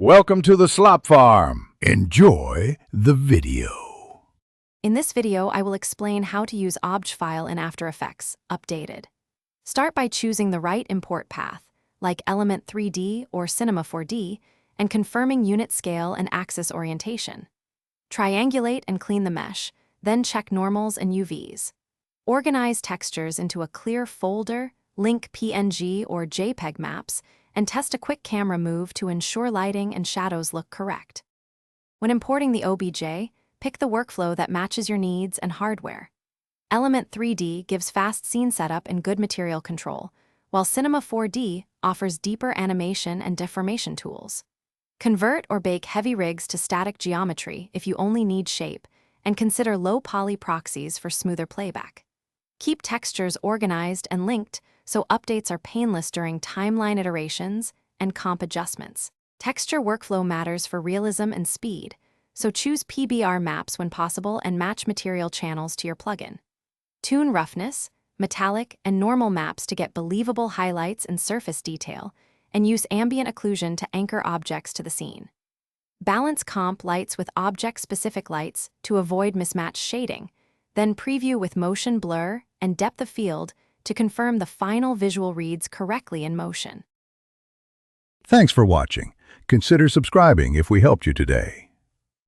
Welcome to the Slop Farm. Enjoy the video. In this video, I will explain how to use Obj File in After Effects, updated. Start by choosing the right import path, like Element 3D or Cinema 4D, and confirming unit scale and axis orientation. Triangulate and clean the mesh, then check normals and UVs. Organize textures into a clear folder, link PNG or JPEG maps, and test a quick camera move to ensure lighting and shadows look correct. When importing the OBJ, pick the workflow that matches your needs and hardware. Element 3D gives fast scene setup and good material control, while Cinema 4D offers deeper animation and deformation tools. Convert or bake heavy rigs to static geometry if you only need shape, and consider low-poly proxies for smoother playback. Keep textures organized and linked so updates are painless during timeline iterations and comp adjustments. Texture workflow matters for realism and speed, so choose PBR maps when possible and match material channels to your plugin. Tune roughness, metallic, and normal maps to get believable highlights and surface detail, and use ambient occlusion to anchor objects to the scene. Balance comp lights with object-specific lights to avoid mismatched shading, then preview with motion blur and depth of field to confirm the final visual reads correctly in motion. Thanks for watching. Consider subscribing if we helped you today.